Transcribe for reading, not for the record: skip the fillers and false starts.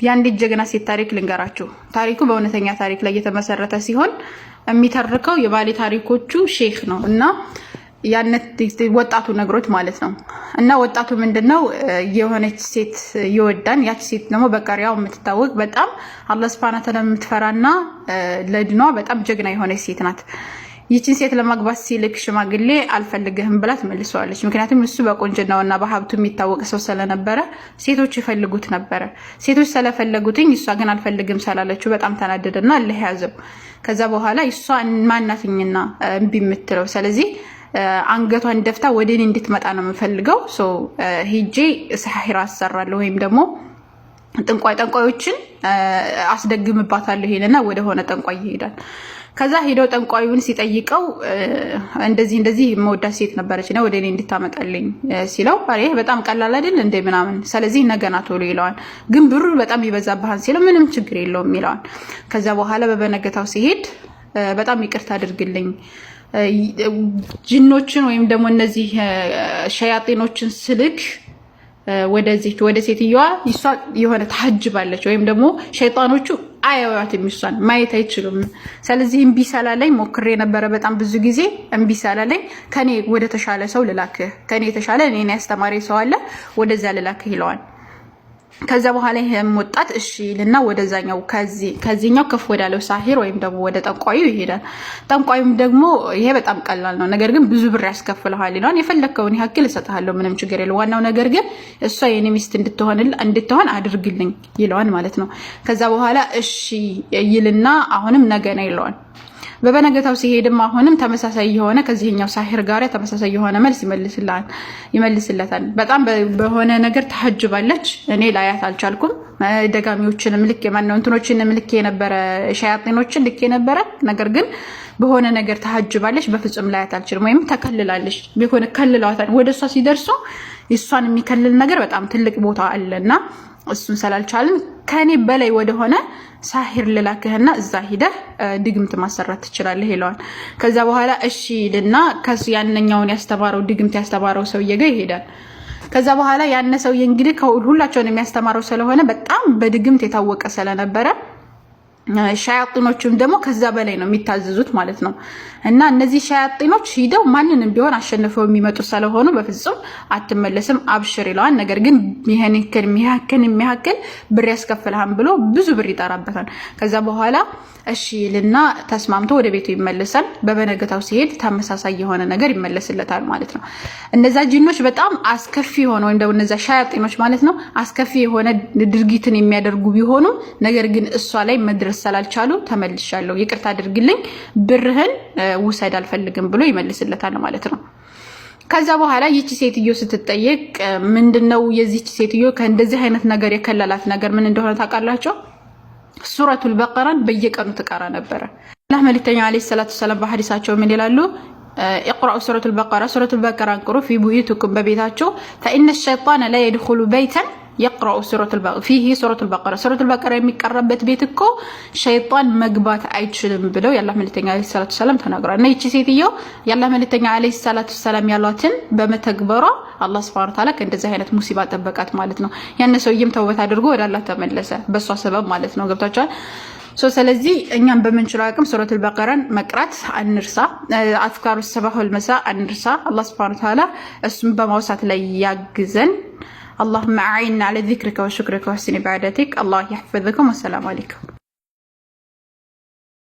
ያንዲ ጀግና ሴት ታሪክ ልንገራችሁ ታሪኩ በእውነተኛ ታሪክ ላይ የተመሰረተ ሲሆን የሚተርከው የባሌ ታሪኮቹ ሼክ ነው እና ያነት ወጣቱ ነግሮት ማለት ነው እና ወጣቱ ምንድነው የሆነች ሴት ይወዳን ያቺ ሴት ደግሞ በቀሪያው የምትታወቅ በጣም አላህ Subhanahu Ta'ala የምትፈራና ለድኗ በጣም ጀግና የሆነች ሴት ናት ይቺን ሴት ለማግባት ሲልክ ሽማግሌ አልፈልግህም ብላ ተመልሷለች ምክንያቱም እሱ በቆንጅናውና በሀብቱ የሚታወቅ ሰው ስለነበረ ሴቶች ይፈልጉት ነበር ሴቶች ስለፈለጉትኝ እሷ ግን አልፈልግም ስላለችው በጣም ተናደደና ለያዘው ከዛ በኋላ እሷ ማናትኝና እምቢ የምትለው ስለዚህ አንገቷን ደፍታ ወደኔ እንድትመጣ ነው የምፈልገው ሂጄ ሰሒራ አሰራለሁ ወይም ደግሞ ጠንቋዮችን አስደግምባታለሁ ይሄንና ወደ ሆነ ጠንቋይ ይሄዳል ከዛ ሄዶ ጠንቋዩን ሲጠይቀው እንደዚህ መወዳ ሴት ነበረች ነው ወደኔ እንድታመጣልኝ ሲለው አሬ በጣም ቀላል አይደል እንደ ምናምን ስለዚህ ነገና ቶሎ ይለዋል ግን ብሩ በጣም ይበዛብሃል ሲለው ምንም ችግር የለውም ይለዋል ከዛ በኋላ በበነገታው ሲሄድ በጣም ይቅርታ አድርግልኝ ጂኖችን ወይም ደግሞ እነዚህ ሸያጢኖችን ስልክ ወደ ሴትየዋ ይሷ የሆነ ታጅባለች ወይም ደግሞ ሸይጣኖቹ አያዋት የሚሷን ማየት አይችሉም ስለዚህ እምቢ ሰላለኝ ሞክሬ ነበር በጣም ብዙ ጊዜ እምቢ ሰላለኝ ከኔ ወደ ተሻለ ሰው ልላክ ከኔ ተሻለ እኔን ያስተማሪ ሰው አለ ወደዛ ልላክ ይለዋል ከዛ በኋላ ይሄም ወጣት እሺ ልና ወደዛኛው ከዚህኛው ከፍ ወዳለው ሳሂር ወይም ደግሞ ወደ ጠንቋዩ ይሄዳል ጠንቋዩም ደግሞ ይሄ በጣም ቀላል ነው ነገር ግን ብዙ ብር ያስከፍልሃል ይላል የፈለከውን ያክል እሰጥሃለሁ ምንም ችግር የለው ዋናው ነገር ግን እሷ የኔ ሚስት እንድትሆን አድርግልኝ ይለዋል ማለት ነው ከዛ በኋላ እሺ ይልና አሁንም ነገ ነው ይለዋል በበነገታው ሲሄድም አሁንም ተመሳሳይ የሆነ ከዚህኛው ሳሂር ጋር ተመሳሳይ የሆነ መልስ ይመልስለታል በጣም በሆነ ነገር ተሐጅባለች እኔ ላያት አልቻልኩም ደጋሚዎችንም ልክ የማንነቶችንም ልክ የነበረ ሸያጢኖችን ልክ የነበረ ነገር ግን በሆነ ነገር ተሐጅባለች በፍጹም ላያት አልችልም ወይም ተከልላለች ቢሆን ከልላታል ወደሷ ሲደርሱ እሷን የሚከልል ነገር በጣም ትልቅ ቦታ አለና እሱን ሰላልቻልን ከኔ በላይ ወደ ሆነ ሳሂር ልላክህና እዛ ሄደህ ድግምት ማሰራት ትችላለህ ይለዋል ከዛ በኋላ እሺ ልና ከሱ ያንኛውን ያስተማረው ድግምት ያስተማረው ሰውዬ ጋር ይሄዳል ከዛ በኋላ ያነ ሰውዬ እንግዲህ ሁላቸውን የሚያስተማረው ስለሆነ በጣም በድግምት የታወቀ ስለነበረ ሸያጢኖቹም ደግሞ ከዛ በላይ ነው የሚታዘዙት ማለት ነው እና እነዚህ ሸያጢኖች ሄደው ማንንም ቢሆን አሸንፈው የሚመጡ ስለሆኑ በፍጹም አትመለስም አብሽር ይለዋል ነገር ግን የሚያክል ብር ያስከፍልሃም ብሎ ብዙ ብር ይጠራበታል ከዛ በኋላ እሺ ልና ተስማምቶ ወደ ቤቱ ይመለሳል በበነገታው ሲሄድ ተመሳሳይ የሆነ ነገር ይመለስለታል ማለት ነው እነዛ ጂኖች በጣም አስከፊ ሆነው እንደው እነዛ ሸያጢኖች ማለት ነው አስከፊ የሆነ ድርጊትን የሚያደርጉ ቢሆኑ ነገር ግን እሷ ላይ መድረስ ስላልቻሉ ተመልሻለሁ ይቅርታ አድርግልኝ ብርህን ውሰድ አልፈልግም ብሎ ይመልስለታል ማለት ነው ከዛ በኋላ ይቺ ሴትዮ ስትጠየቅ ምንድነው የዚች ሴትዮ ከእንደዚህ አይነት ነገር የከለላት ነገር ምን እንደሆነ ታውቃላችሁ ሱረቱል በቀራን በየቀኑ ተቀራ ነበር አላህ መልእክተኛ አለይሂ ሰላቱ ሰላም በሐዲሳቸው ምን ይላሉ اقرأوا سورة البقرة سورة البقرة انقروا في بيوتكم ببيتاتكم فإن الشيطان لا يدخل بيتا يقرأ سورة البقرة فيه سورة البقرة የሚቀርበት ቤት እኮ ሸይጣን መግባት አይችልም ብለው ያላህ መልእክተኛ አለይሂ ሰላቱ ሰላም ተናግረዋል እና ይቺ ሴትዮ ያላህ መልእክተኛ አለይሂ ሰላቱ ሰላም ያሏትን በመተግበሯ አላህ Subhanahu Ta'ala ከእንደዚህ አይነት ሙሲባ ጠበቃት ማለት ነው ያን ሰውዬም ተውበት አድርጎ ወደ አላህ ተመለሰ በሷ ሰበብ ማለት ነው ገብታችኋል ስለዚህ እኛም በመንችለው አቅም ሱረቱል በቀራን መቅራት አንርሳ አፍካሩ ሰባህ ወልመሳ አንርሳ አላህ Subhanahu Ta'ala እሱም በማውሳት ላይ ያግዘን اللهم أعنا على ذكرك وشكرك وحسن عبادتك الله يحفظكم والسلام عليكم